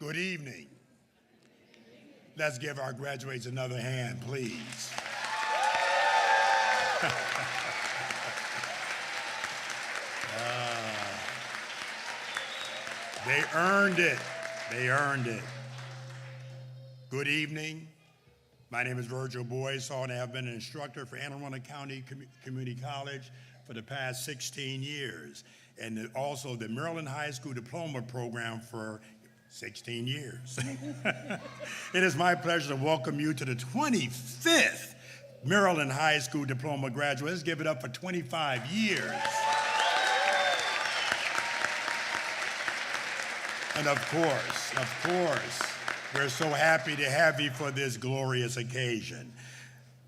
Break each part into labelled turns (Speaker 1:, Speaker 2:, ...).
Speaker 1: Good evening. Let's give our graduates another hand, please. They earned it. They earned it. Good evening. My name is Virgil Boysaw, and I have been an instructor for Anne Arundel County Community College for the past 16 years, and also the Maryland High School Diploma program for 16 years. It is my pleasure to welcome you to the 25th Maryland High School Diploma graduates. Let's give it up for 25 years. And of course, we're so happy to have you for this glorious occasion.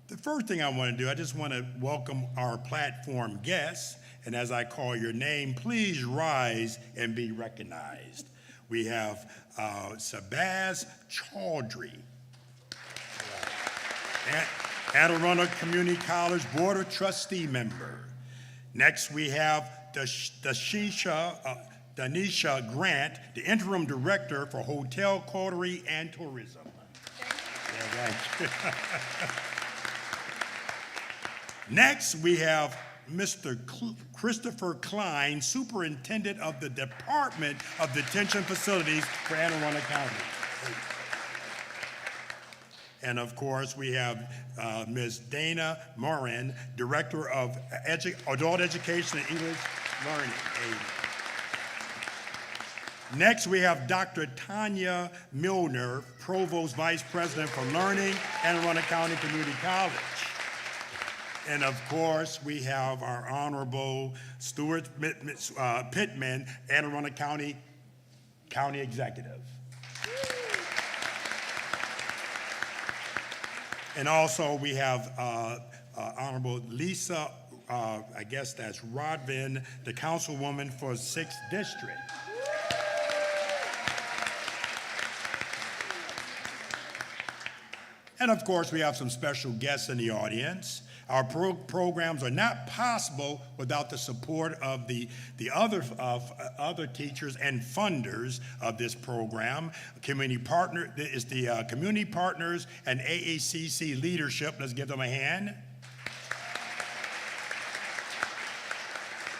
Speaker 1: The first thing I want to do, I just want to welcome our platform guests, and as I call your name, please rise and be recognized. We have Sabaz Chaudhry, Anne Arundel Community College Board of Trustee member. Next, we have Danisha Grant, the Interim Director for Hotel, Coterie, and Tourism. Thank you. Next, we have Mr. Christopher Klein, Superintendent of the Department of Detention Facilities for Anne Arundel County. And of course, we have Ms. Dana Morin, Director of Adult Education and English Learning. Next, we have Dr. Tanya Milner, Provost Vice President for Learning, Anne Arundel County Community College. And of course, we have our Honorable Stuart Pittman, Anne Arundel County Executive. And also we have Honorable Lisa, I guess that's Rodvin, the Councilwoman for 6th District. And of course, we have some special guests in the audience. Our programs are not possible without the support of the other teachers and funders of this program. Community partner is the community partners and AACC leadership. Let's give them a hand.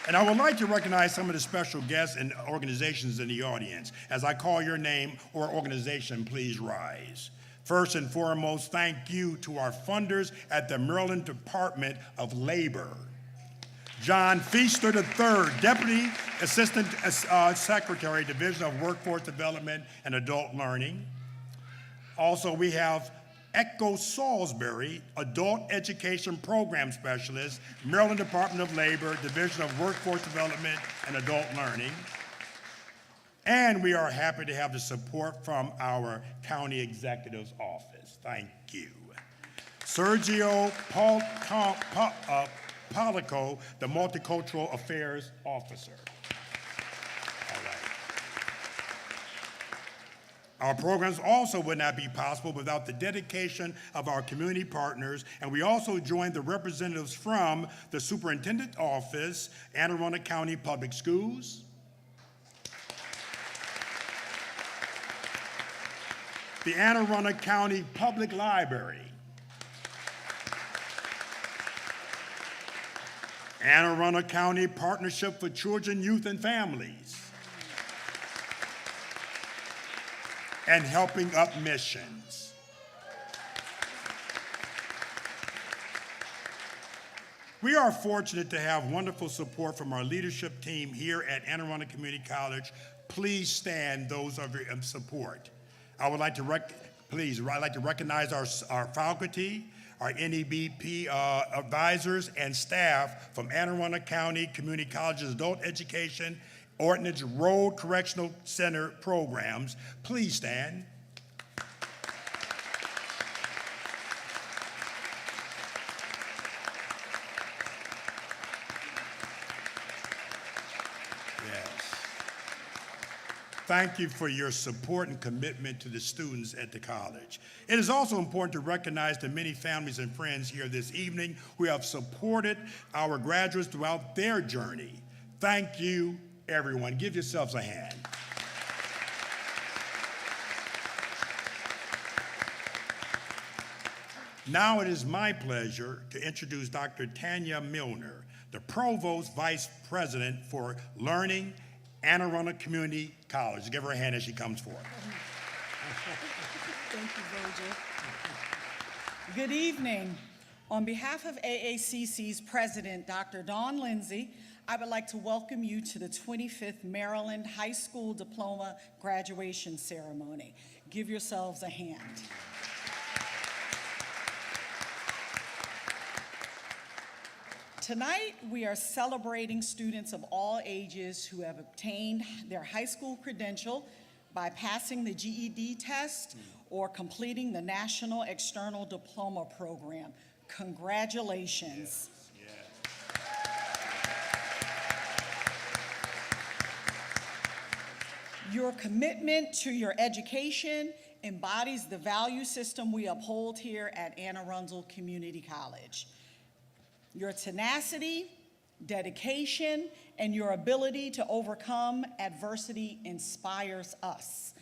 Speaker 1: And I would like to recognize some of the special guests and organizations in the audience. As I call your name or organization, please rise. First and foremost, thank you to our funders at the Maryland Department of Labor. John Feaster III, Deputy Assistant Secretary, Division of Workforce Development and Adult Learning. Also, we have Echo Salisbury, Adult Education Program Specialist, Maryland Department of Labor, Division of Workforce Development and Adult Learning. And we are happy to have the support from our County Executive's Office. Thank you. Sergio Polico, the Multicultural Affairs Officer. All right. Our programs also would not be possible without the dedication of our community partners, and we also joined the representatives from the Superintendent's Office, Anne Arundel County Public Schools, the Anne Arundel County Public Library, Anne Arundel County Partnership for Children, Youth, and Families, and Helping Up Missions. We are fortunate to have wonderful support from our leadership team here at Anne Arundel Community College. Please stand, those of your support. I would like to recognize our faculty, our NEBP advisors and staff from Anne Arundel County Community College's Adult Education, Ordnance Road Correctional Center programs. Please stand. Thank you for your support and commitment to the students at the college. It is also important to recognize the many families and friends here this evening who have supported our graduates throughout their journey. Thank you, everyone. Give yourselves a hand. Now it is my pleasure to introduce Dr. Tanya Milner, the Provost Vice President for Learning, Arundel Community College. Give her a hand as she comes forward.
Speaker 2: Thank you, Virgil. Good evening. On behalf of AACC's President, Dr. Dawn Lindsay, I would like to welcome you to the 25th Maryland High School Diploma graduation ceremony. Give yourselves a hand. Tonight, we are celebrating students of all ages who have obtained their high school credential by passing the GED test or completing the National External Diploma Program. Congratulations. Your commitment to your education embodies the value system we uphold here at Arundel Community College. Your tenacity, dedication, and your ability to overcome adversity inspires us.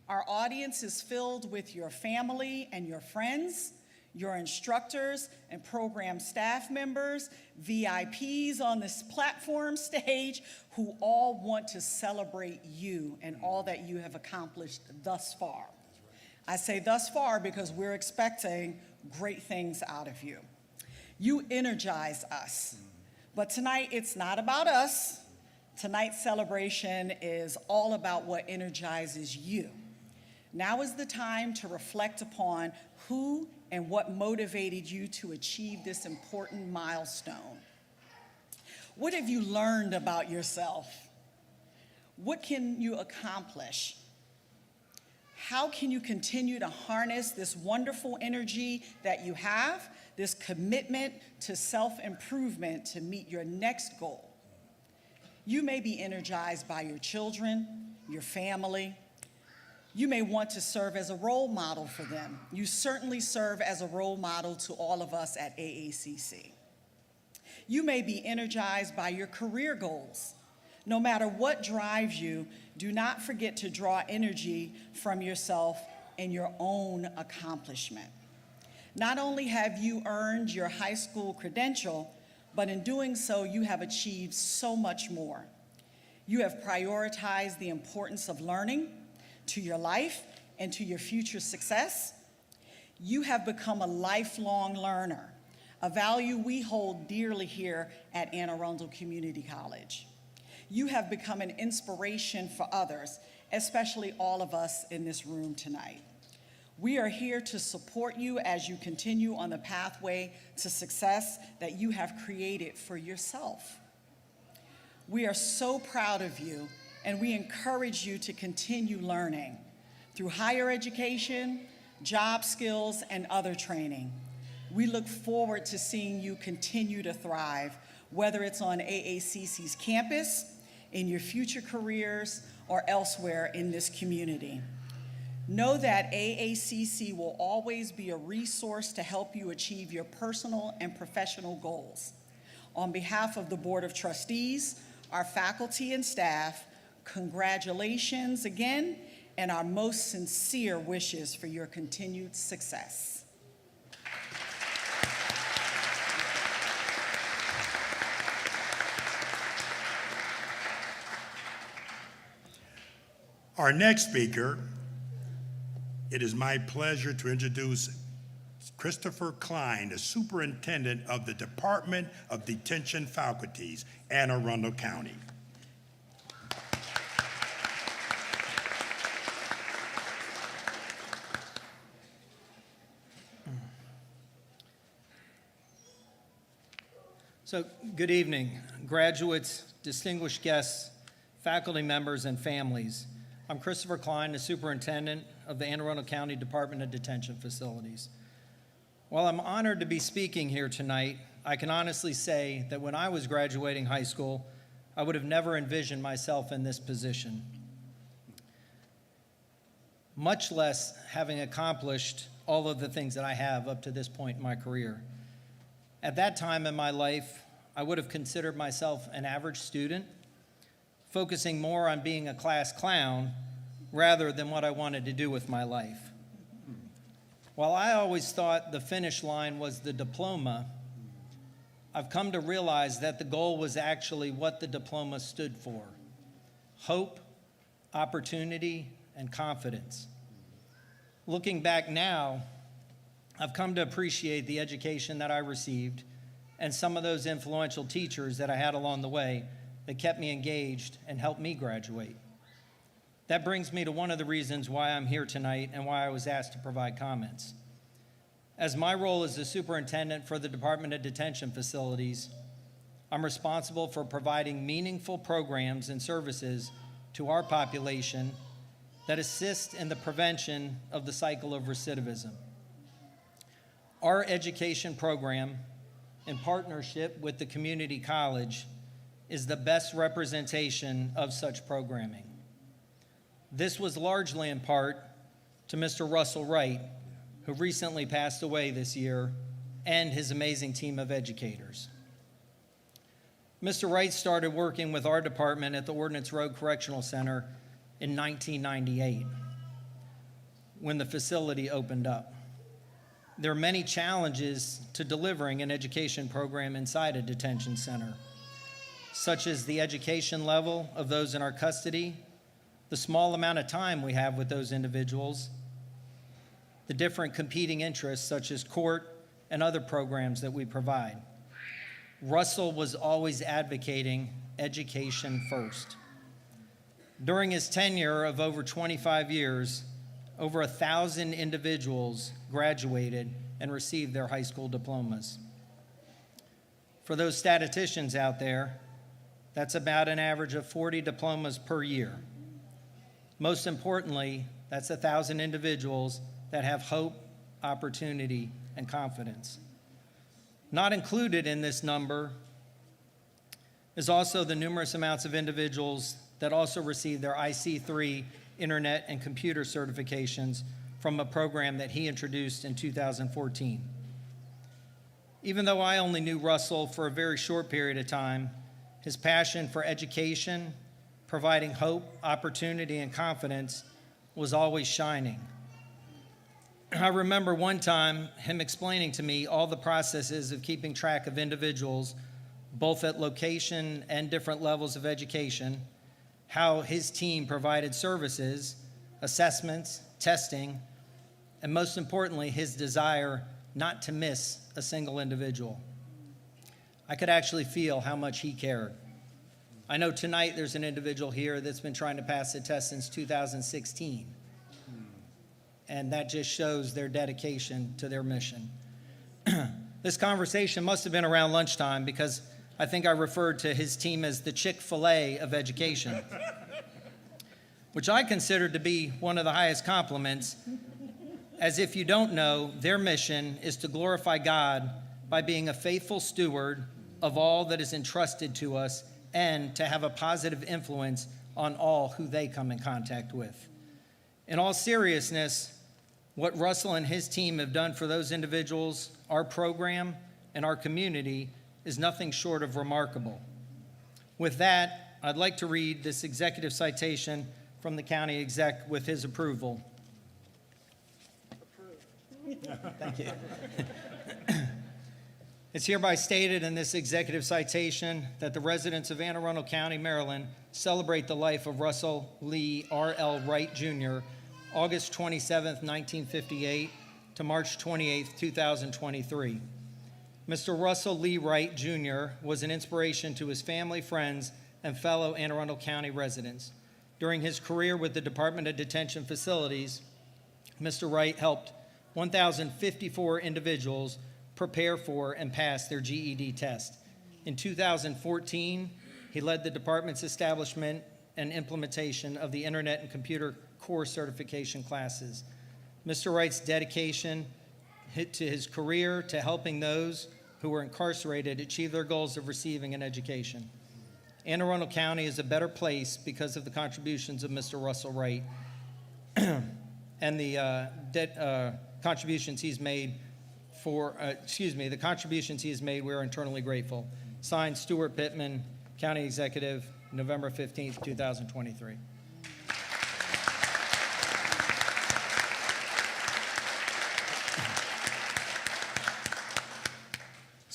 Speaker 2: Our audience is filled with your family and your friends, your instructors and program staff members, VIPs on this platform stage who all want to celebrate you and all that you have accomplished thus far. I say thus far because we're expecting great things out of you. You energize us, but tonight it's not about us. Tonight's celebration is all about what energizes you. Now is the time to reflect upon who and what motivated you to achieve this important milestone. What have you learned about yourself? What can you accomplish? How can you continue to harness this wonderful energy that you have, this commitment to self-improvement to meet your next goal? You may be energized by your children, your family. You may want to serve as a role model for them. You certainly serve as a role model to all of us at AACC. You may be energized by your career goals. No matter what drives you, do not forget to draw energy from yourself and your own accomplishment. Not only have you earned your high school credential, but in doing so, you have achieved so much more. You have prioritized the importance of learning to your life and to your future success. You have become a lifelong learner, a value we hold dearly here at Arundel Community College. You have become an inspiration for others, especially all of us in this room tonight. We are here to support you as you continue on the pathway to success that you have created for yourself. We are so proud of you, and we encourage you to continue learning through higher education, job skills, and other training. We look forward to seeing you continue to thrive, whether it's on AACC's campus, in your future careers, or elsewhere in this community. Know that AACC will always be a resource to help you achieve your personal and professional goals. On behalf of the Board of Trustees, our faculty and staff, congratulations again, and our most sincere wishes for your continued success.
Speaker 1: Our next speaker, it is my pleasure to introduce Christopher Klein, the Superintendent of the Department of Detention Faculties, Anne Arundel County.
Speaker 3: So, good evening, graduates, distinguished guests, faculty members, and families. I'm Christopher Klein, the Superintendent of the Anne Arundel County Department of Detention Facilities. While I'm honored to be speaking here tonight, I can honestly say that when I was graduating high school, I would have never envisioned myself in this position, much less having accomplished all of the things that I have up to this point in my career. At that time in my life, I would have considered myself an average student, focusing more on being a class clown rather than what I wanted to do with my life. While I always thought the finish line was the diploma, I've come to realize that the goal was actually what the diploma stood for: hope, opportunity, and confidence. Looking back now, I've come to appreciate the education that I received and some of those influential teachers that I had along the way that kept me engaged and helped me graduate. That brings me to one of the reasons why I'm here tonight and why I was asked to provide comments. As my role as the superintendent for the Department of Detention Facilities, I'm responsible for providing meaningful programs and services to our population that assist in the prevention of the cycle of recidivism. Our education program, in partnership with the community college, is the best representation of such programming. This was largely in part to Mr. Russell Wright, who recently passed away this year, and his amazing team of educators. Mr. Wright started working with our department at the Ordnance Road Correctional Center in 1998, when the facility opened up. There are many challenges to delivering an education program inside a detention center, such as the education level of those in our custody, the small amount of time we have with those individuals, the different competing interests such as court and other programs that we provide. Russell was always advocating education first. During his tenure of over 25 years, over 1,000 individuals graduated and received their high school diplomas. For those statisticians out there, that's about an average of 40 diplomas per year. Most importantly, that's 1,000 individuals that have hope, opportunity, and confidence. Not included in this number is also the numerous amounts of individuals that also receive their IC3 internet and computer certifications from a program that he introduced in 2014. Even though I only knew Russell for a very short period of time, his passion for education, providing hope, opportunity, and confidence was always shining. I remember one time him explaining to me all the processes of keeping track of individuals, both at location and different levels of education, how his team provided services, assessments, testing, and most importantly, his desire not to miss a single individual. I could actually feel how much he cared. I know tonight there's an individual here that's been trying to pass the test since 2016. And that just shows their dedication to their mission. This conversation must have been around lunchtime because I think I referred to his team as the Chick-fil-A of education, which I consider to be one of the highest compliments, as if you don't know, their mission is to glorify God by being a faithful steward of all that is entrusted to us and to have a positive influence on all who they come in contact with. In all seriousness, what Russell and his team have done for those individuals, our program, and our community is nothing short of remarkable. With that, I'd like to read this executive citation from the county exec with his approval. Thank you. It's hereby stated in this executive citation that the residents of Anne Arundel County, Maryland, celebrate the life of Russell Lee R.L. Wright, Jr., August 27, 1958 to March 28, 2023. Mr. Russell Lee Wright, Jr. was an inspiration to his family, friends, and fellow Anne Arundel County residents. During his career with the Department of Detention Facilities, Mr. Wright helped 1,054 individuals prepare for and pass their GED test. In 2014, he led the department's establishment and implementation of the Internet and Computer Core Certification classes. Mr. Wright's dedication to his career to helping those who were incarcerated achieve their goals of receiving an education. Anne Arundel County is a better place because of the contributions of Mr. Russell Wright and the contributions he's made the contributions he has made, we are internally grateful. Signed, Stuart Pittman, County Executive, November 15th, 2023.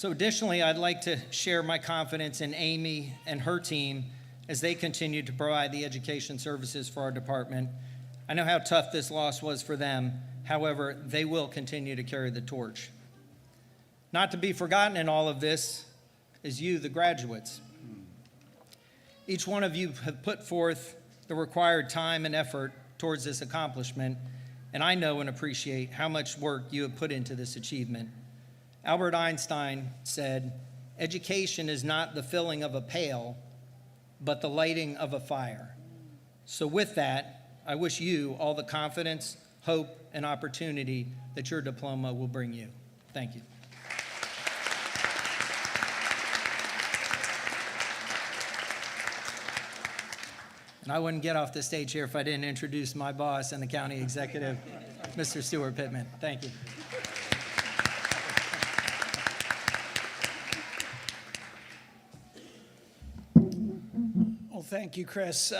Speaker 3: So additionally, I'd like to share my confidence in Amy and her team as they continue to provide the education services for our department. I know how tough this loss was for them. However, they will continue to carry the torch. Not to be forgotten in all of this is you, the graduates. Each one of you have put forth the required time and effort towards this accomplishment, and I know and appreciate how much work you have put into this achievement. Albert Einstein said, "Education is not the filling of a pail, but the lighting of a fire." So with that, I wish you all the confidence, hope, and opportunity that your diploma will bring you. Thank you. And I wouldn't get off the stage here if I didn't introduce my boss and the county executive, Mr. Stuart Pittman. Thank you.
Speaker 4: Well, thank you, Chris.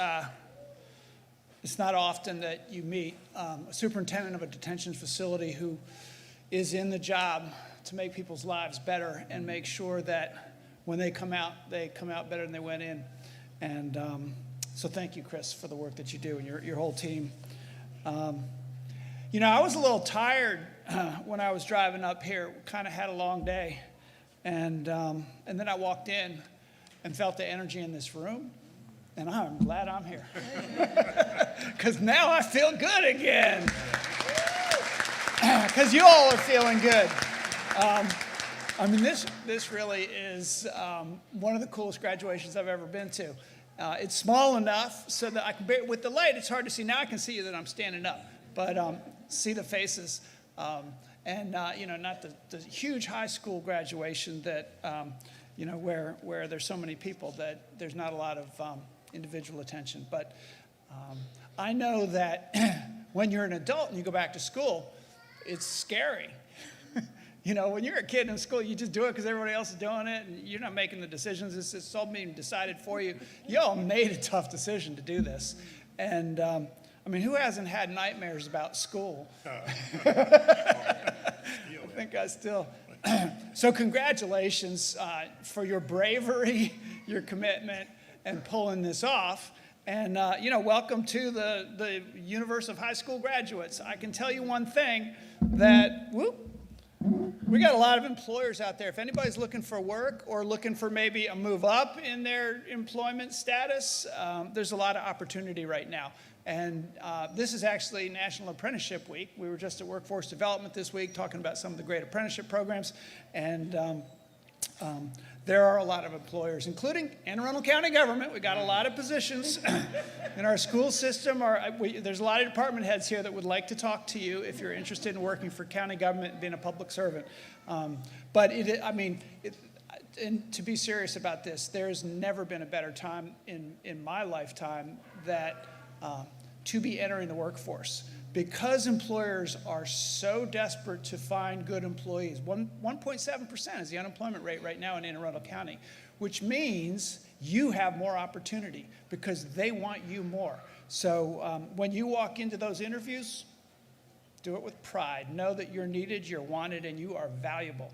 Speaker 4: It's not often that you meet a superintendent of a detention facility who is in the job to make people's lives better and make sure that when they come out better than they went in. And so thank you, Chris, for the work that you do and your whole team. You know, I was a little tired when I was driving up here. Kind of had a long day. And then I walked in and felt the energy in this room. And I'm glad I'm here. Because now I feel good again. Because you all are feeling good. I mean, this really is one of the coolest graduations I've ever been to. It's small enough so that I can, with the light, it's hard to see. Now I can see that I'm standing up, but see the faces. And you know, not the huge high school graduation that, you know, where there's so many people that there's not a lot of individual attention. But I know that when you're an adult and you go back to school, it's scary. You know, when you're a kid in school, you just do it because everybody else is doing it, and you're not making the decisions. It's all being decided for you. You all made a tough decision to do this. And, I mean, who hasn't had nightmares about school? I think I still. So congratulations for your bravery, your commitment, and pulling this off. And, you know, welcome to the universe of high school graduates. I can tell you one thing, that, we got a lot of employers out there. If anybody's looking for work or looking for maybe a move up in their employment status, there's a lot of opportunity right now. And this is actually National Apprenticeship Week. We were just at Workforce Development this week talking about some of the great apprenticeship programs. And there are a lot of employers, including Anne Arundel County government. We got a lot of positions in our school system. There's a lot of department heads here that would like to talk to you if you're interested in working for county government and being a public servant. But and to be serious about this, there's never been a better time in my lifetime that to be entering the workforce. Because employers are so desperate to find good employees. 1.7% is the unemployment rate right now in Anne Arundel County, which means you have more opportunity because they want you more. So when you walk into those interviews, do it with pride. Know that you're needed, you're wanted, and you are valuable.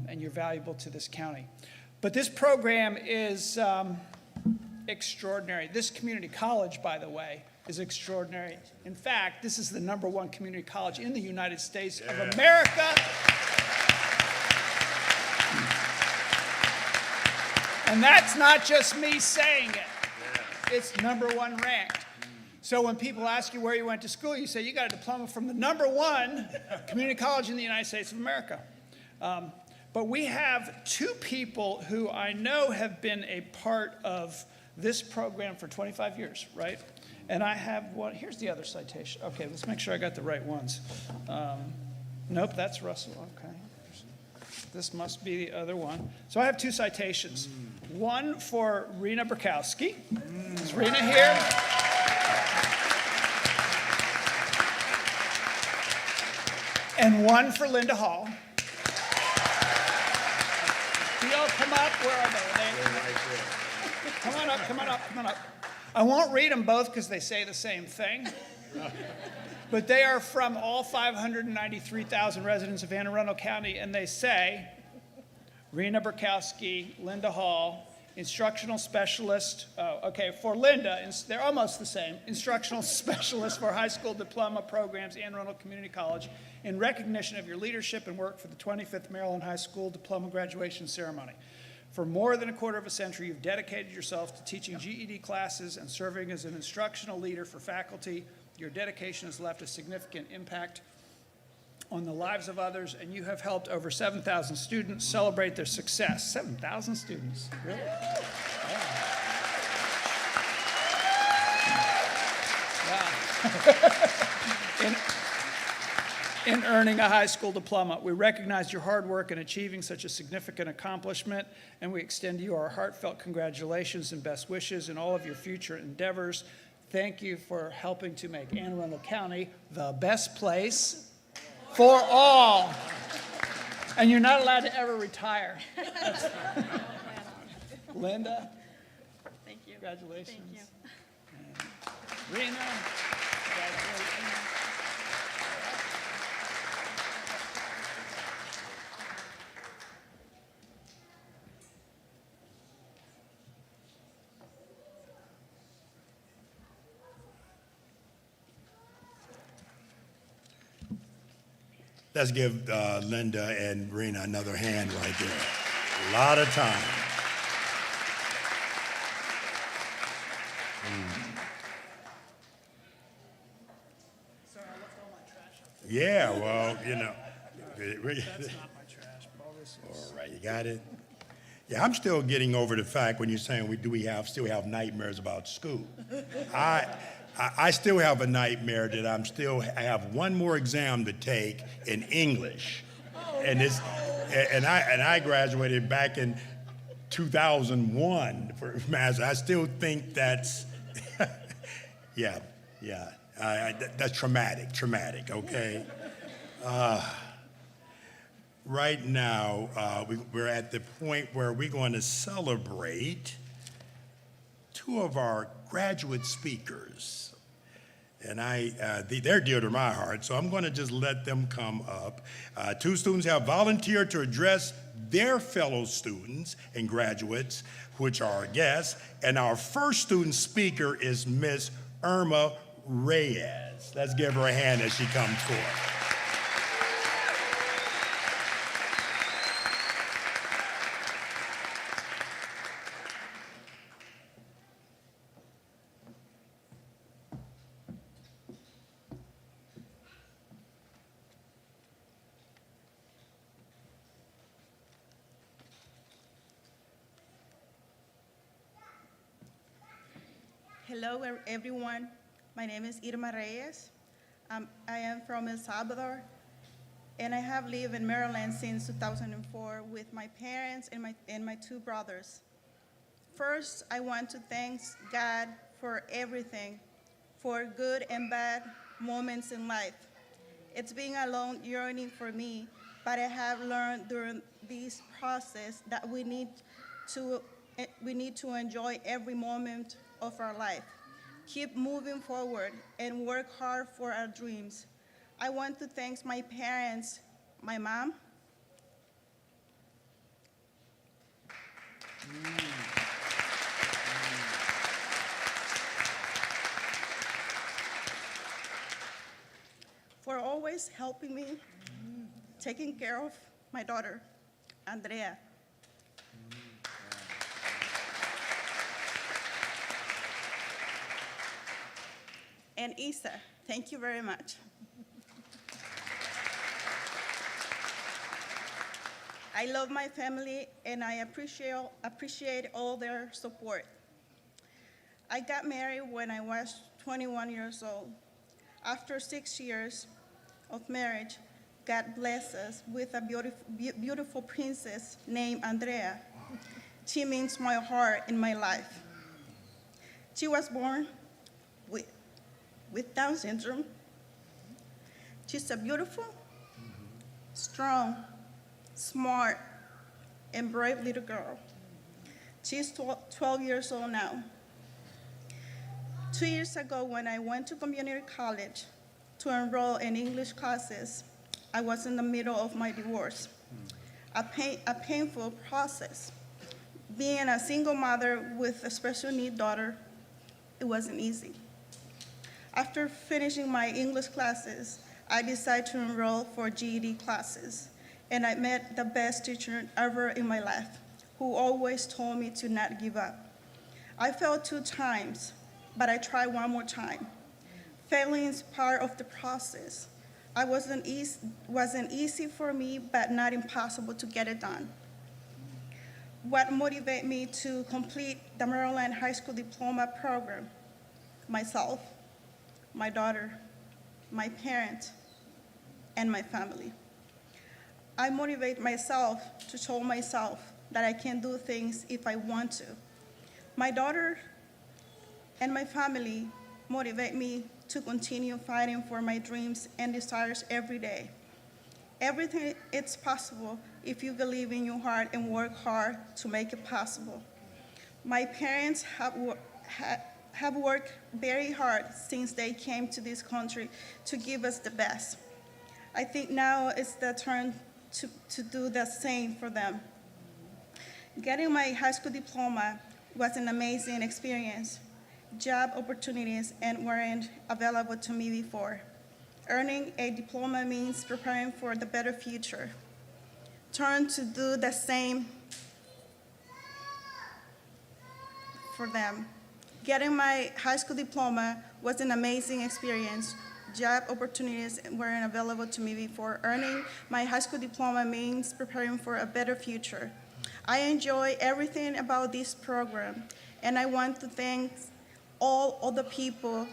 Speaker 4: And you're valuable to this county. But this program is extraordinary. This community college, by the way, is extraordinary. In fact, this is the #1 community college in the United States of America. And that's not just me saying it. It's #1 ranked. So when people ask you where you went to school, you say you got a diploma from the #1 community college in the United States of America. But we have two people who I know have been a part of this program for 25 years, right? And I have one. Here's the other citation. Okay, let's make sure I got the right ones. Nope, that's Russell. Okay. This must be the other one. So I have two citations. One for Rena Burkowski. Is Rena here? And one for Linda Hall. Do y'all come up? Where are they? Come on up, come on up, come on up. I won't read them both because they say the same thing. But they are from all 593,000 residents of Anne Arundel County, and they say, Rena Burkowski, Linda Hall, instructional specialist, for Linda, they're almost the same, instructional specialist for high school diploma programs, Arundel Community College, in recognition of your leadership and work for the 25th Maryland High School Diploma graduation ceremony. For more than a quarter of a century, you've dedicated yourself to teaching GED classes and serving as an instructional leader for faculty. Your dedication has left a significant impact on the lives of others, and you have helped over 7,000 students celebrate their success. 7,000 students, really? Wow. In earning a high school diploma, we recognize your hard work in achieving such a significant accomplishment, and we extend you our heartfelt congratulations and best wishes in all of your future endeavors. Thank you for helping to make Anne Arundel County the best place for all. And you're not allowed to ever retire. Linda?
Speaker 5: Thank you.
Speaker 4: Congratulations.
Speaker 5: Thank you.
Speaker 4: And Rena? Congratulations.
Speaker 1: Let's give Linda and Rena another hand right there. A lot of time.
Speaker 4: Sorry, I left all my trash up
Speaker 1: Yeah, well, you know.
Speaker 4: there. That's not my trash, but all this is.
Speaker 1: All right, you got it? Yeah, I'm still getting over the fact when you're saying we still have nightmares about school. I still have a nightmare that I have one more exam to take in English. And I graduated back in 2001 for master's. I still think that's that's traumatic, okay? Right now, we're at the point where we're going to celebrate two of our graduate speakers. And they're dear to my heart, so I'm going to just let them come up. Two students have volunteered to address their fellow students and graduates, which are our guests. And our first student speaker is Miss Irma Reyes. Let's give her a hand as she comes forward.
Speaker 5: Hello, everyone. My name is Irma Reyes. I am from El Salvador, and I have lived in Maryland since 2004 with my parents and my two brothers. First, I want to thank God for everything, for good and bad moments in life. It's been a long journey for me, but I have learned during this process that we need to enjoy every moment of our life, keep moving forward, and work hard for our dreams. I want to thank my parents, my mom, for always helping me, taking care of my daughter, Andrea. And Isa, thank you very much. I love my family and I appreciate all their support. I got married when I was 21 years old. After 6 years of marriage, God blessed us with a beautiful princess named Andrea. She means my heart in my life. She was born with Down syndrome. She's a beautiful, strong, smart, and brave little girl. She's 12 years old now. 2 years ago, when I went to community college to enroll in English classes, I was in the middle of my divorce. a painful process. Being a single mother with a special need daughter, it wasn't easy. After finishing my English classes, I decided to enroll for GED classes, and I met the best teacher ever in my life, who always told me to not give up. I failed 2 times, but I tried one more time. Failing is part of the process. It wasn't easy for me, but not impossible to get it done. What motivated me to complete the Maryland High School Diploma program? Myself, my daughter, my parents, and my family. I motivate myself to show myself that I can do things if I want to. My daughter and my family motivate me to continue fighting for my dreams and desires every day. Everything is possible if you believe in your heart and work hard to make it possible. My parents have worked very hard since they came to this country to give us the best. I think now it's the turn to do the same for them. Getting my high school diploma was an amazing experience. Job opportunities weren't available to me before. Earning a diploma means preparing for the better future. Turn to do the same for them. Getting my high school diploma was an amazing experience. Job opportunities weren't available to me before. Earning my high school diploma means preparing for a better future. I enjoy everything about this program, and I want to thank all other people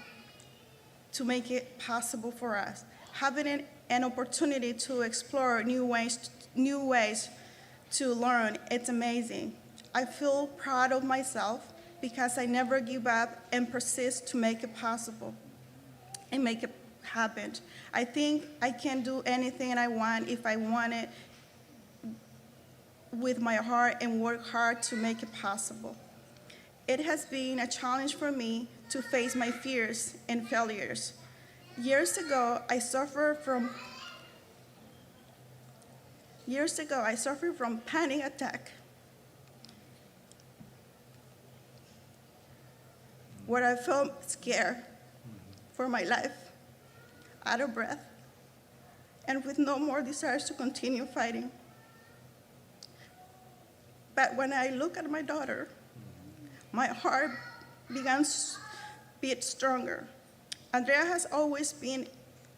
Speaker 5: to make it possible for us. Having an opportunity to explore new ways to learn, it's amazing. I feel proud of myself because I never give up and persist to make it possible and make it happen. I think I can do anything I want if I want it with my heart and work hard to make it possible. It has been a challenge for me to face my fears and failures. Years ago, I suffered from panic attack, where I felt scared for my life, out of breath, and with no more desires to continue fighting. But when I look at my daughter, my heart began to beat stronger. Andrea has always been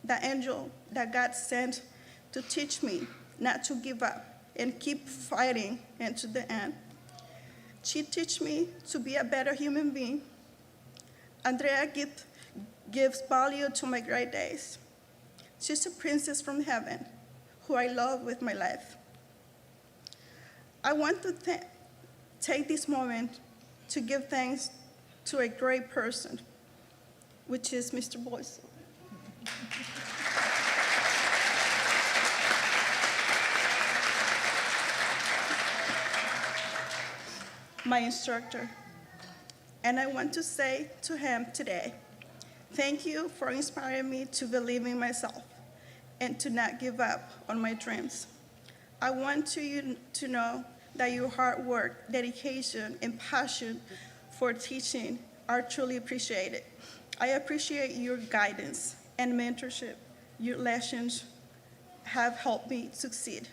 Speaker 5: the angel that God sent to teach me not to give up and keep fighting until the end. She taught me to be a better human being. Andrea gives value to my great days. She's a princess from heaven who I love with my life. I want to take this moment to give thanks to a great person, which is Mr. Boyce. My instructor. And I want to say to him today, thank you for inspiring me to believe in myself and to not give up on my dreams. I want you to know that your hard work, dedication, and passion for teaching are truly appreciated. I appreciate your guidance and mentorship. Your lessons have helped me succeed.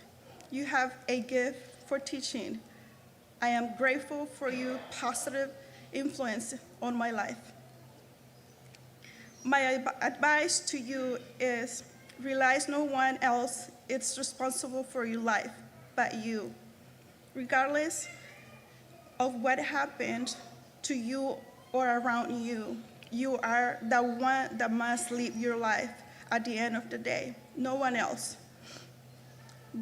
Speaker 5: You have a gift for teaching. I am grateful for your positive influence on my life. My advice to you is realize no one else is responsible for your life but you. Regardless of what happened to you or around you, you are the one that must live your life at the end of the day, no one else.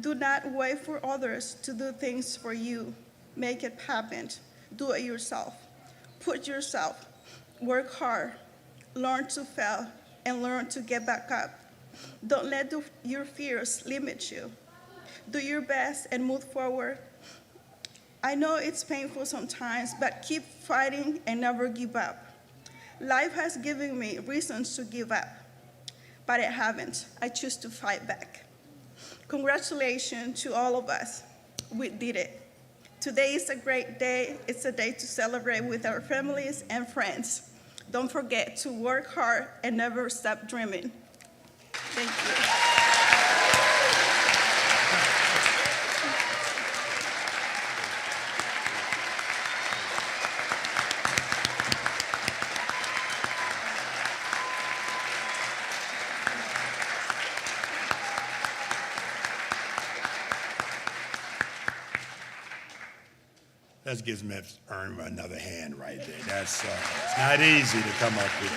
Speaker 5: Do not wait for others to do things for you. Make it happen. Do it yourself. Put yourself, work hard, learn to fail, and learn to get back up. Don't let your fears limit you. Do your best and move forward. I know it's painful sometimes, but keep fighting and never give up. Life has given me reasons to give up, but I haven't. I choose to fight back. Congratulations to all of us. we did it. Today is a great day. It's a day to celebrate with our families and friends. Don't forget to work hard and never stop dreaming. Thank you.
Speaker 1: Let's give Ms. Irma another hand right there. That's it's not easy to come up here.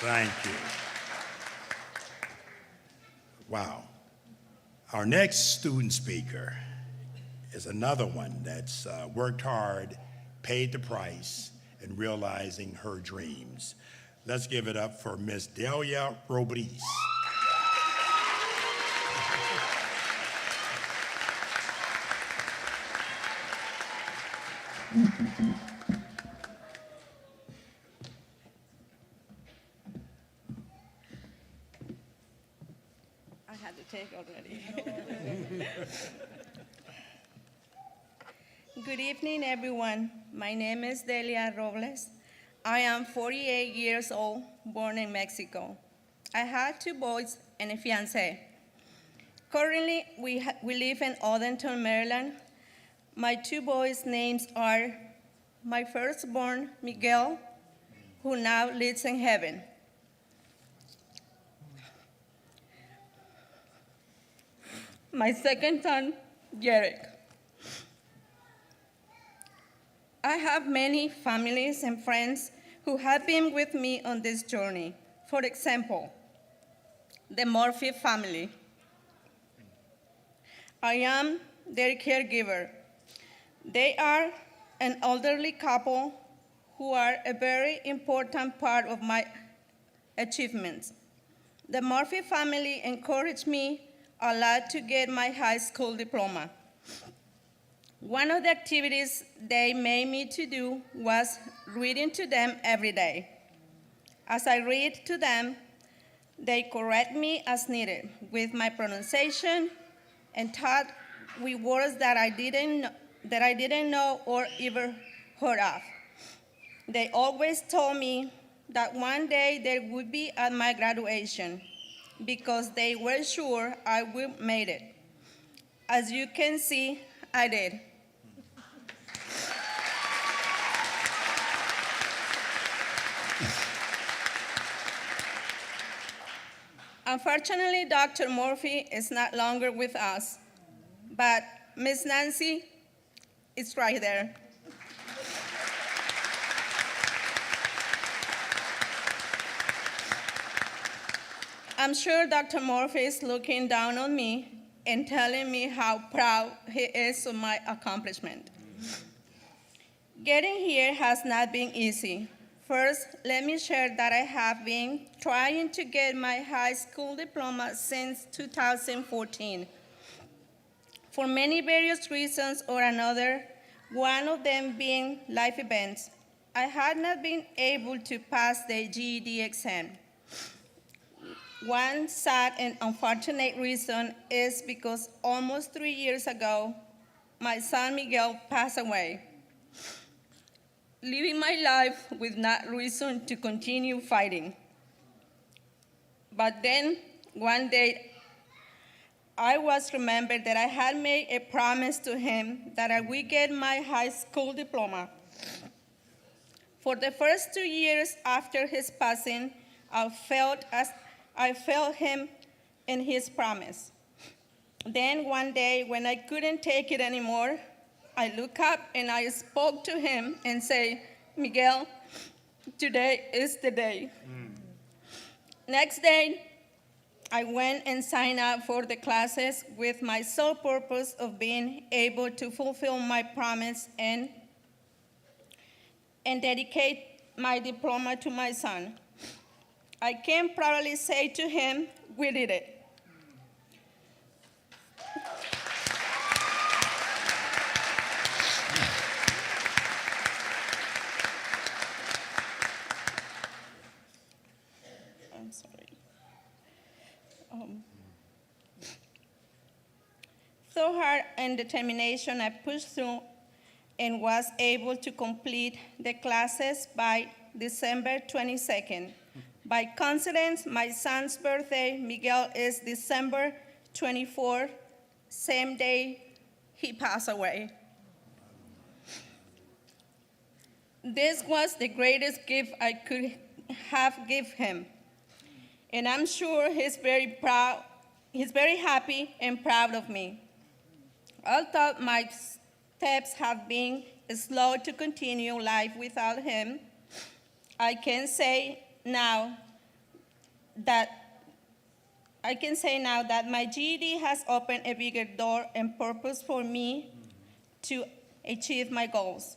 Speaker 1: Thank you. Wow. Our next student speaker is another one that's worked hard, paid the price, in realizing her dreams. Let's give it up for Miss Delia Robles.
Speaker 5: I had to take already. Good evening, everyone. My name is Delia Robles. I am 48 years old, born in Mexico. I had 2 boys and a fiancé. Currently, we live in Odenton, Maryland. My 2 boys' names are my firstborn, Miguel, who now lives in heaven. My second son, Jarek. I have many families and friends who have been with me on this journey. For example, the Murphy family. I am their caregiver. They are an elderly couple who are a very important part of my achievements. The Murphy family encouraged me a lot to get my high school diploma. One of the activities they made me to do was reading to them every day. As I read to them, they correct me as needed with my pronunciation and taught me words that I didn't know or even heard of. They always told me that one day they would be at my graduation because they were sure I would make it. As you can see, I did. Unfortunately, Dr. Murphy is not longer with us, but Miss Nancy is right there. I'm sure Dr. Murphy is looking down on me and telling me how proud he is of my accomplishment. Getting here has not been easy. First, let me share that I have been trying to get my high school diploma since 2014. For many various reasons or another, one of them being life events, I had not been able to pass the GED exam. One sad and unfortunate reason is because almost 3 years ago, my son Miguel passed away, living my life with not reason to continue fighting. But then, one day, I was remembered that I had made a promise to him that I would get my high school diploma. For the first 2 years after his passing, I felt him in his promise. Then one day, when I couldn't take it anymore, I looked up and I spoke to him and said, Miguel, today is the day. Next day, I went and signed up for the classes with my sole purpose of being able to fulfill my promise and dedicate my diploma to my son. I can proudly say to him, we did it. I'm sorry. so hard and determination, I pushed through and was able to complete the classes by December 22nd. By coincidence, my son's birthday, Miguel, is December 24th, same day he passed away. This was the greatest gift I could have given him. And I'm sure he's very happy and proud of me. Although my steps have been slow to continue life without him, I can say now that my GED has opened a bigger door and purpose for me to achieve my goals.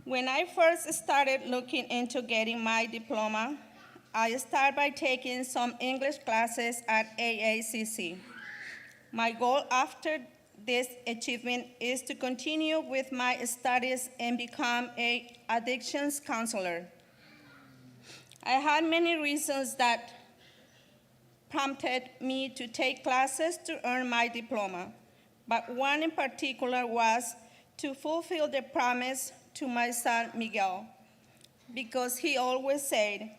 Speaker 5: When I first started looking into getting my diploma, I started by taking some English classes at AACC. My goal after this achievement is to continue with my studies and become an addictions counselor. I had many reasons that prompted me to take classes to earn my diploma, but one in particular was to fulfill the promise to my son Miguel, because he always said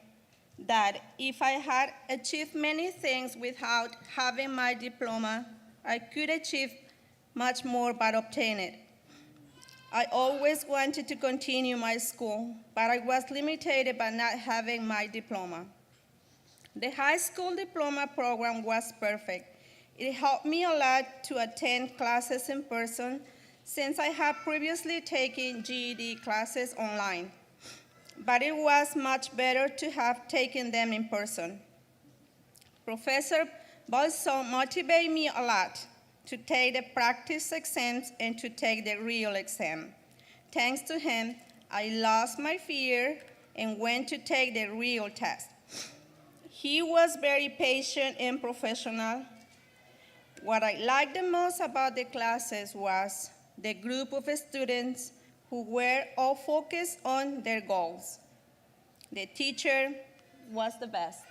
Speaker 5: that if I had achieved many things without having my diploma, I could achieve much more but obtain it. I always wanted to continue my school, but I was limited by not having my diploma. The high school diploma program was perfect. It helped me a lot to attend classes in person since I had previously taken GED classes online. But it was much better to have taken them in person. Professor Bolson motivated me a lot to take the practice exams and to take the real exam. Thanks to him, I lost my fear and went to take the real test. He was very patient and professional. What I liked the most about the classes was the group of students who were all focused on their goals. The teacher was the best.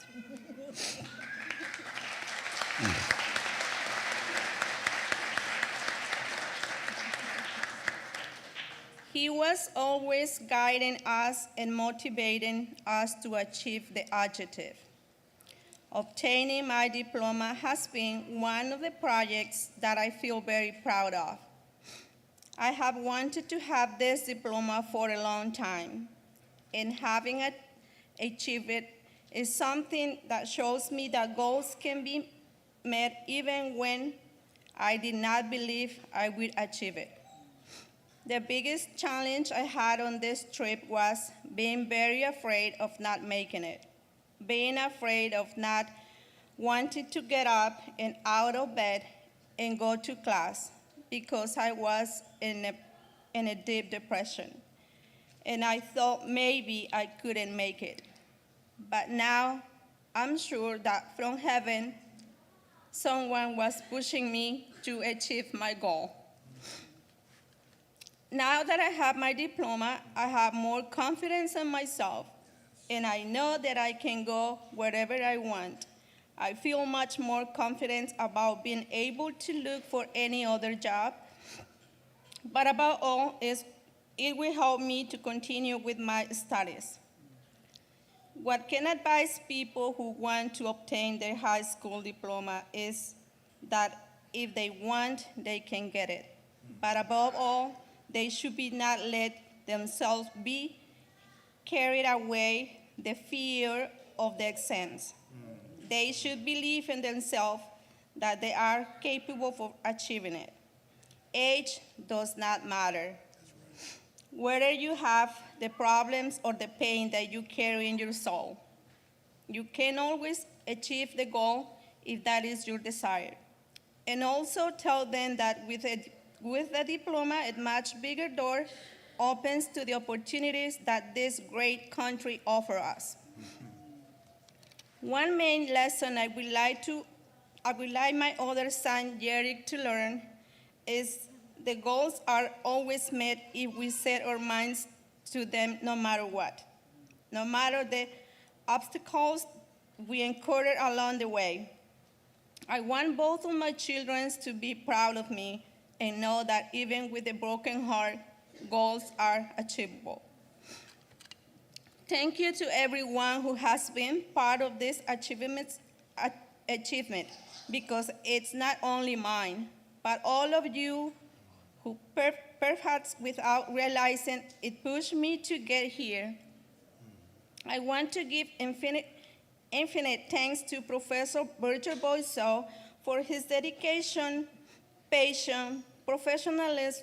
Speaker 5: He was always guiding us and motivating us to achieve the objective. Obtaining my diploma has been one of the projects that I feel very proud of. I have wanted to have this diploma for a long time, and having achieved it is something that shows me that goals can be met even when I did not believe I would achieve it. The biggest challenge I had on this trip was being very afraid of not making it, being afraid of not wanting to get up and out of bed and go to class because I was in a deep depression, and I thought maybe I couldn't make it. But now I'm sure that from heaven, someone was pushing me to achieve my goal. Now that I have my diploma, I have more confidence in myself, and I know that I can go wherever I want. I feel much more confident about being able to look for any other job, but above all, it will help me to continue with my studies. What can advise people who want to obtain their high school diploma is that if they want, they can get it. But above all, they should not let themselves be carried away the fear of the exams. They should believe in themselves that they are capable of achieving it. Age does not matter. Whether you have the problems or the pain that you carry in your soul, you can always achieve the goal if that is your desire. And also tell them that with a diploma, a much bigger door opens to the opportunities that this great country offers us. One main lesson I would like my other son, Jerick, to learn is the goals are always met if we set our minds to them no matter what. No matter the obstacles we encounter along the way. I want both of my children to be proud of me and know that even with a broken heart, goals are achievable. Thank you to everyone who has been part of this achievement, because it's not only mine, but all of you who perhaps without realizing it pushed me to get here. I want to give infinite thanks to Professor Berger Boisseau for his dedication, patience, professionalism,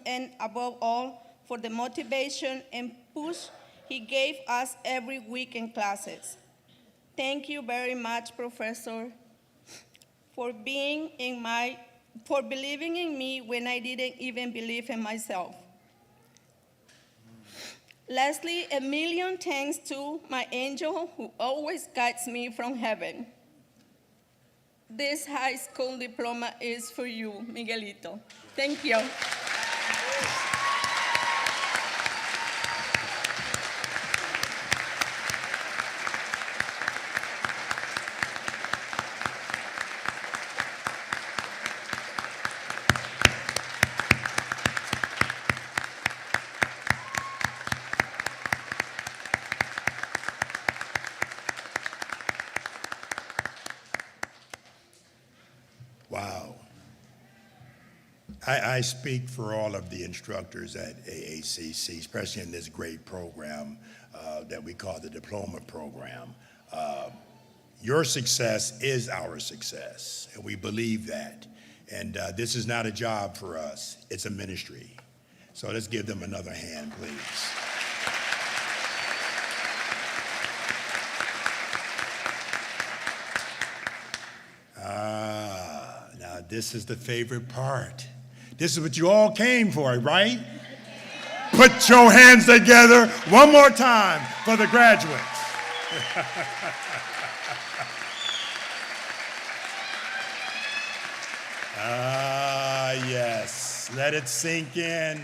Speaker 5: and above all, for the motivation and push he gave us every week in classes. Thank you very much, Professor, for believing in me when I didn't even believe in myself. Lastly, a million thanks to my angel who always guides me from heaven. This high school diploma is for you, Miguelito. Thank you.
Speaker 1: Wow. I speak for all of the instructors at AACC, especially in this great program that we call the Diploma program. Your success is our success, and we believe that. And this is not a job for us, it's a ministry. So let's give them another hand, please. Now this is the favorite part. This is what you all came for, right? Put your hands together one more time for the graduates. Yes, let it sink in.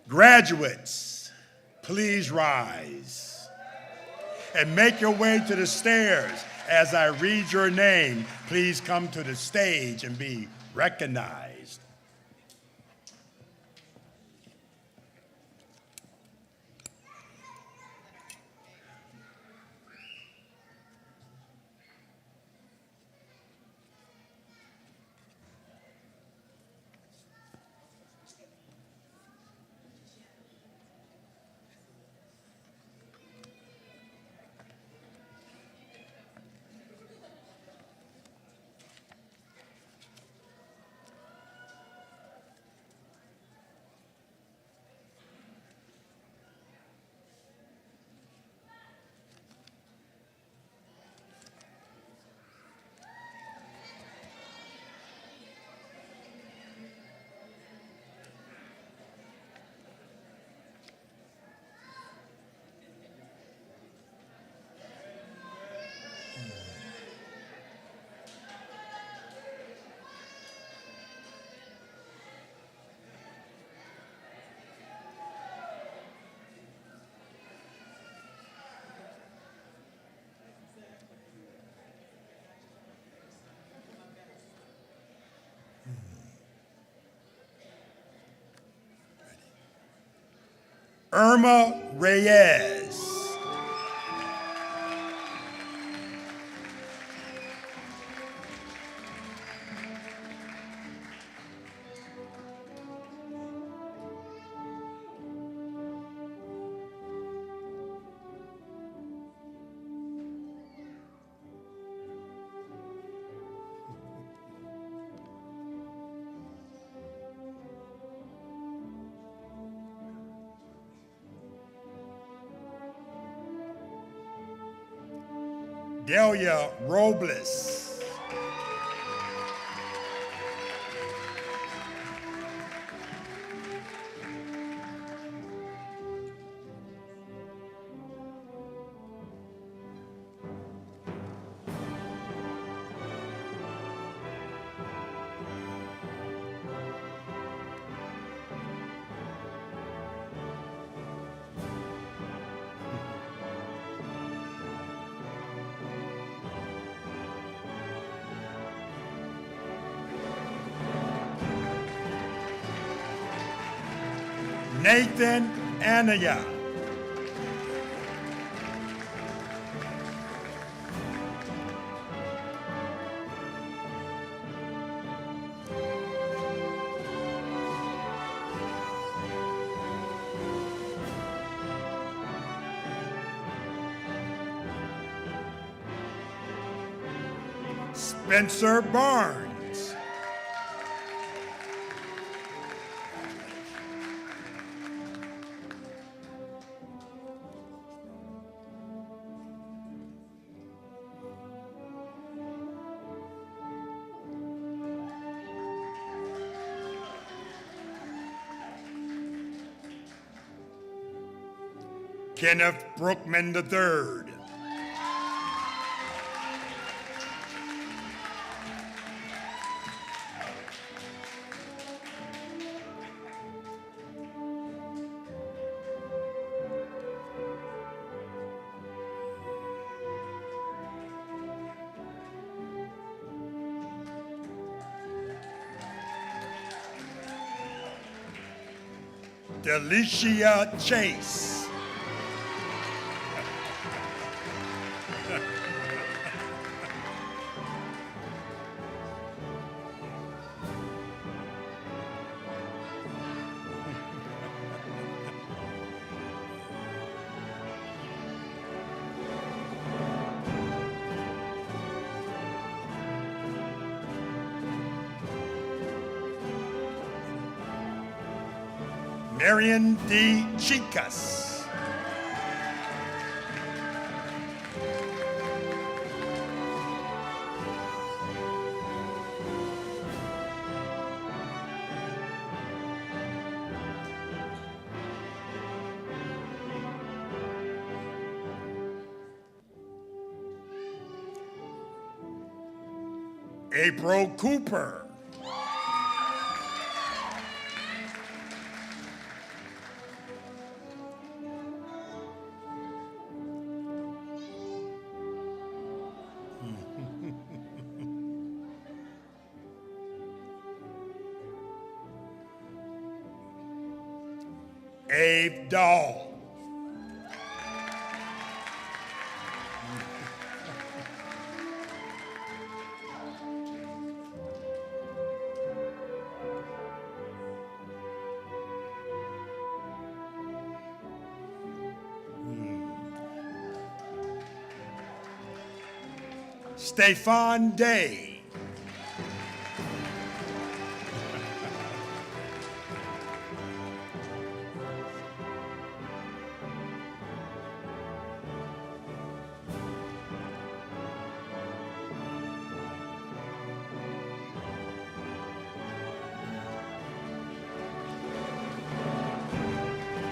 Speaker 1: Graduates, please rise and make your way to the stairs. As I read your name, please come to the stage and be recognized. Irma Reyes. Delia Robles. Nathan Anaya. Spencer Barnes. Kenneth Brookman III. Delicia Chase. Marion D. Chicas. April Cooper. Abe Dahl. Stefan Day.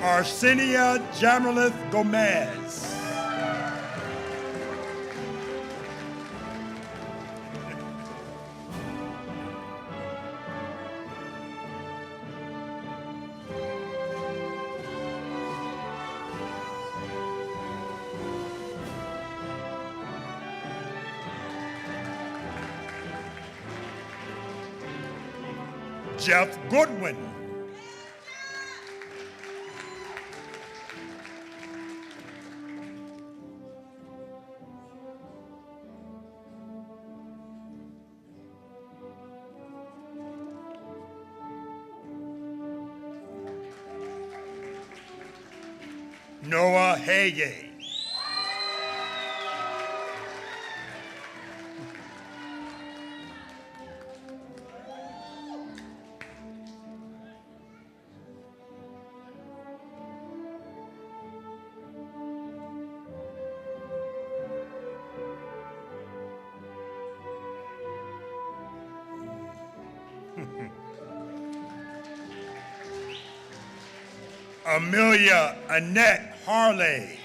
Speaker 1: Arsenio Jamalith Gomez. Jeff Goodwin. Noah Hagee. Amelia Annette Harley.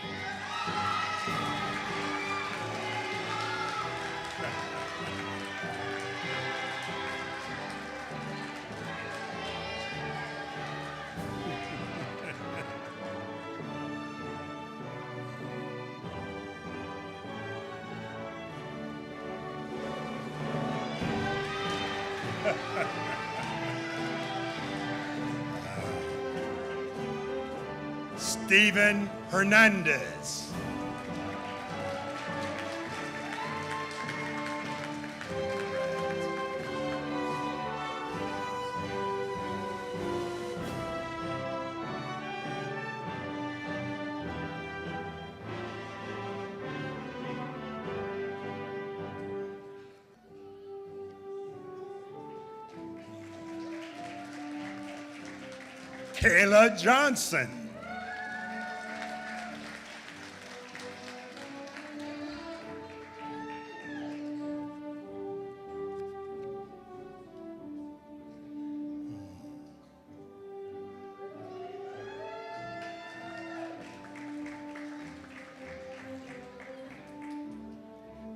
Speaker 1: Stephen Hernandez. Kayla Johnson.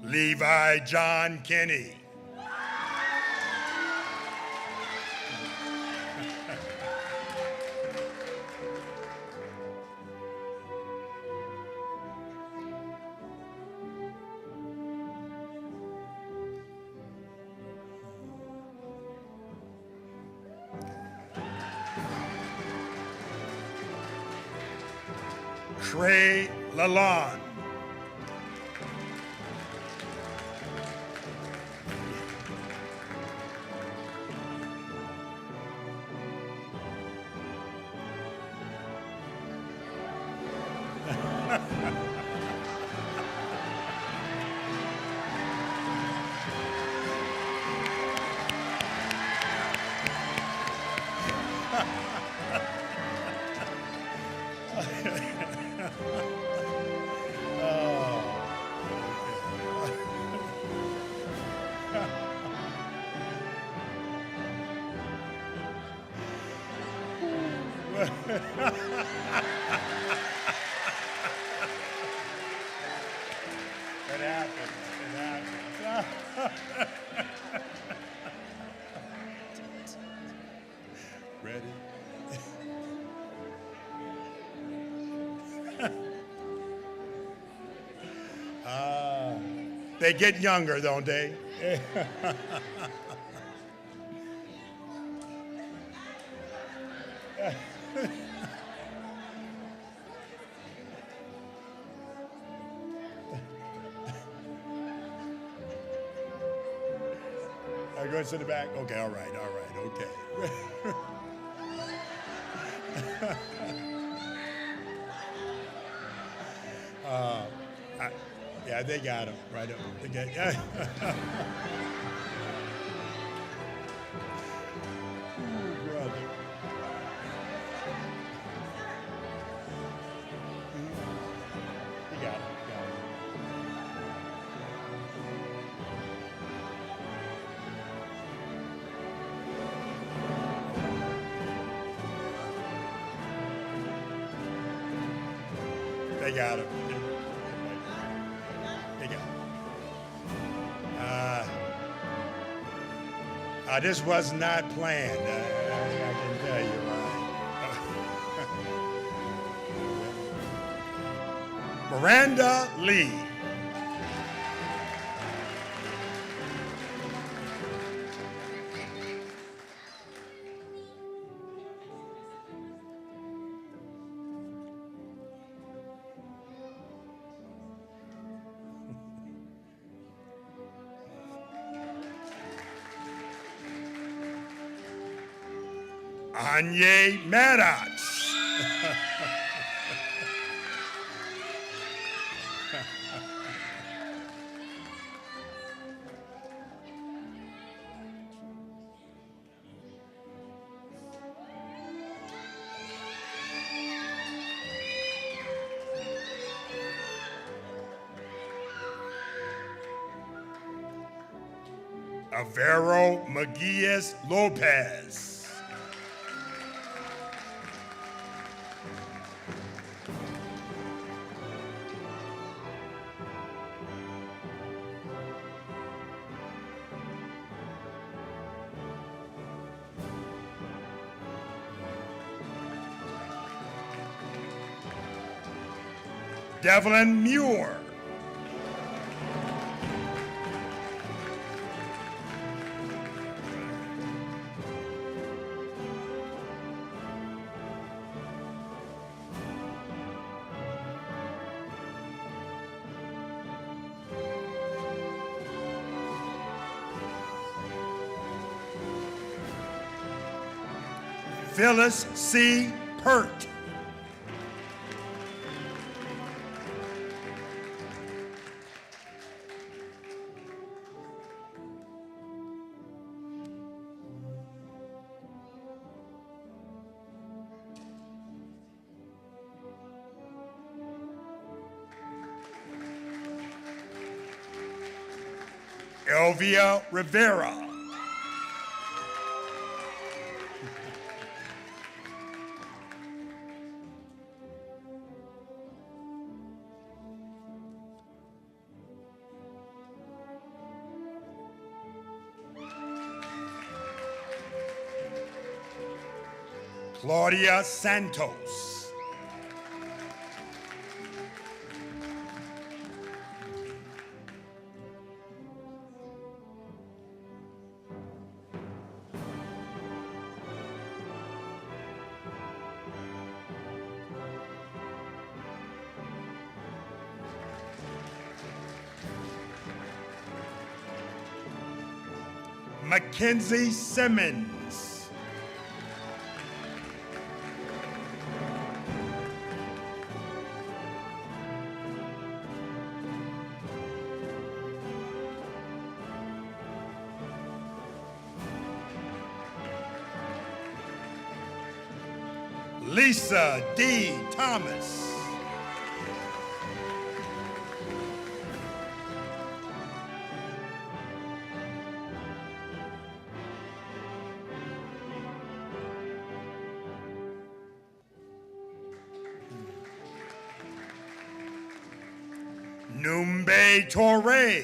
Speaker 1: Levi John Kenny. Trey Lalonde. It happened. It happened. Ready? They get younger, don't they? I go to the back. Okay, all right, okay. Yeah, they got him right up. They got, Ooh, brother. You got him. They got him. They got him. This was not planned. I can tell you. Miranda Lee. Anye Maddox. Avero Maguias Lopez. Devlin Muir. Phyllis C. Pert. Elvia Rivera. Claudia Santos. Mackenzie Simmons. Lisa D. Thomas. Numbe Torre.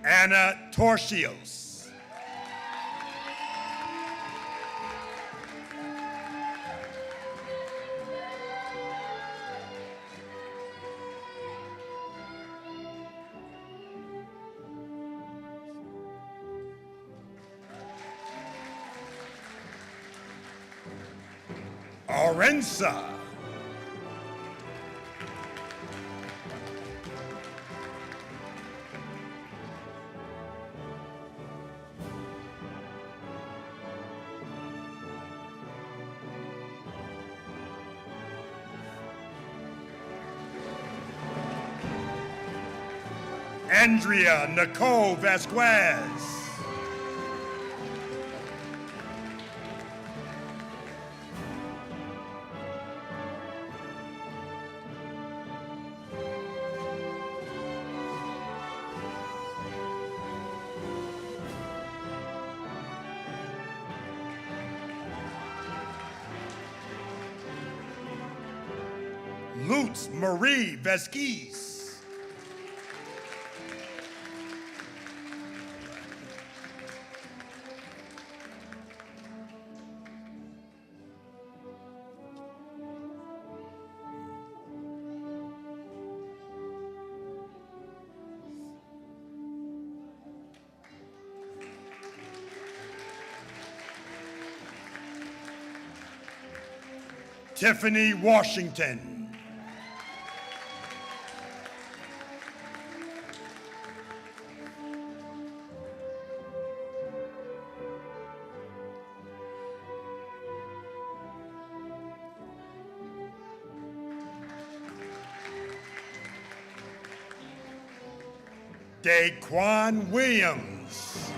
Speaker 1: Anna Torsios. Orensa. Andrea Nicole Vasquez. Lutz Marie Vesquez. Tiffany Washington. Daquan Williams.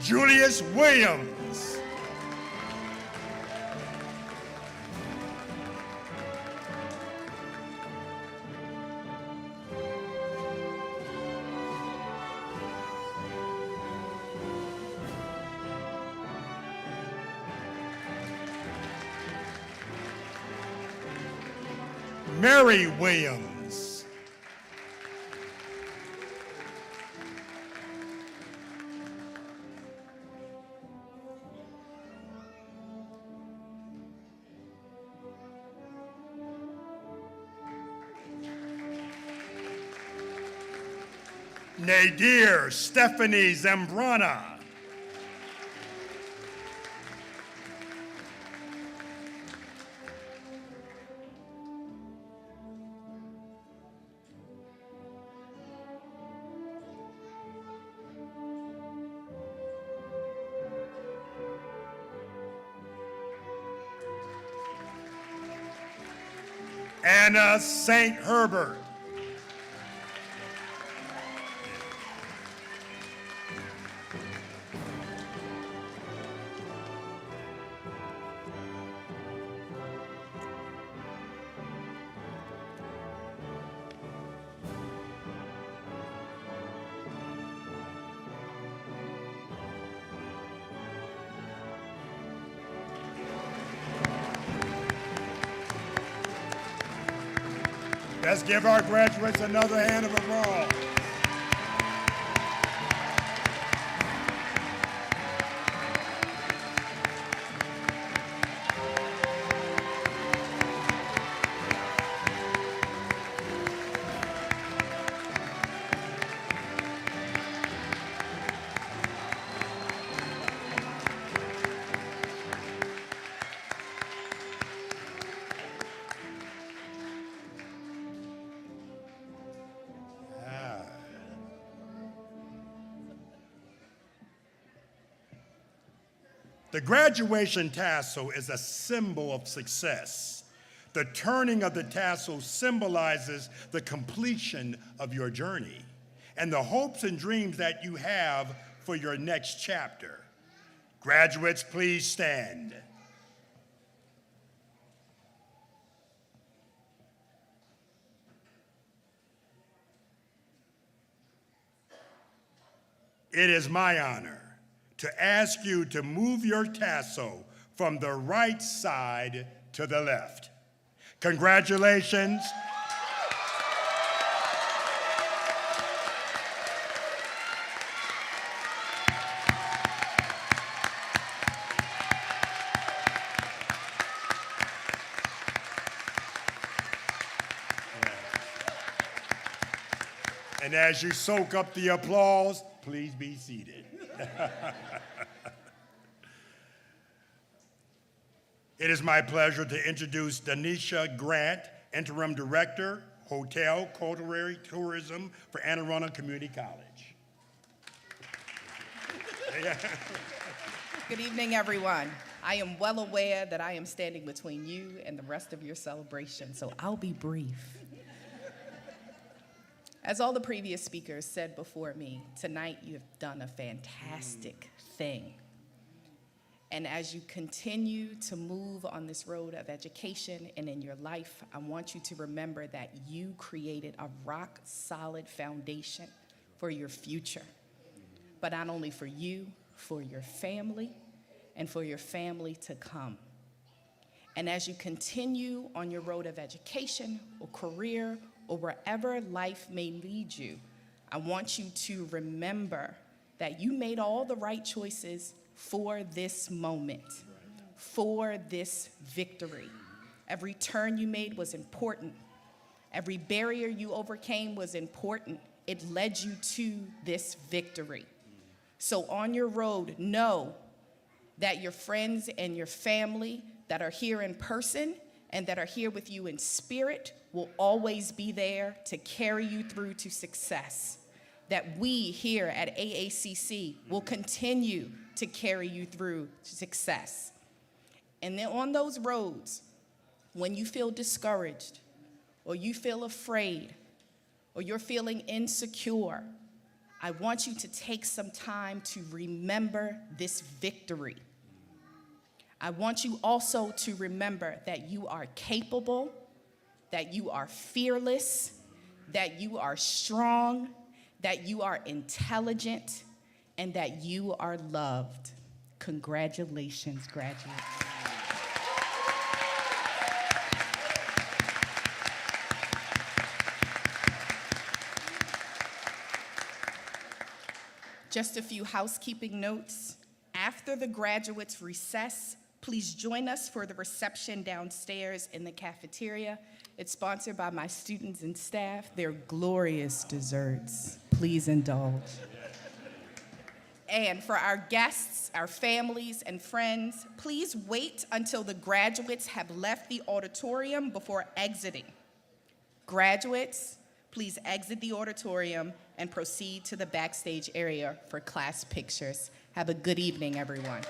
Speaker 1: Julius Williams. Mary Williams. Nadir Stephanie Zambrana. Anna St. Herbert. Let's give our graduates another hand of applause. The graduation tassel is a symbol of success. The turning of the tassel symbolizes the completion of your journey and the hopes and dreams that you have for your next chapter. Graduates, please stand. It is my honor to ask you to move your tassel from the right side to the left. Congratulations. And as you soak up the applause, please be seated. It is my pleasure to introduce Denisha Grant, Interim Director, Hotel, Culinary Tourism for Anne Arundel Community College.
Speaker 6: Good evening, everyone. I am well aware that I am standing between you and the rest of your celebration, so I'll be brief. As all the previous speakers said before me, tonight you have done a fantastic thing. And as you continue to move on this road of education and in your life, I want you to remember that you created a rock-solid foundation for your future. But not only for you, for your family, and for your family to come. And as you continue on your road of education or career or wherever life may lead you, I want you to remember that you made all the right choices for this moment, for this victory. Every turn you made was important. Every barrier you overcame was important. It led you to this victory. So on your road, know that your friends and your family that are here in person and that are here with you in spirit will always be there to carry you through to success. That we here at AACC will continue to carry you through to success. And then on those roads, when you feel discouraged, or you feel afraid, or you're feeling insecure, I want you to take some time to remember this victory. I want you also to remember that you are capable, that you are fearless, that you are strong, that you are intelligent, and that you are loved. Congratulations, graduates. Just a few housekeeping notes. After the graduates recess, please join us for the reception downstairs in the cafeteria. It's sponsored by my students and staff. They're glorious desserts. Please indulge. And for our guests, our families, and friends, please wait until the graduates have left the auditorium before exiting. Graduates, please exit the auditorium and proceed to the backstage area for class pictures. Have a good evening, everyone.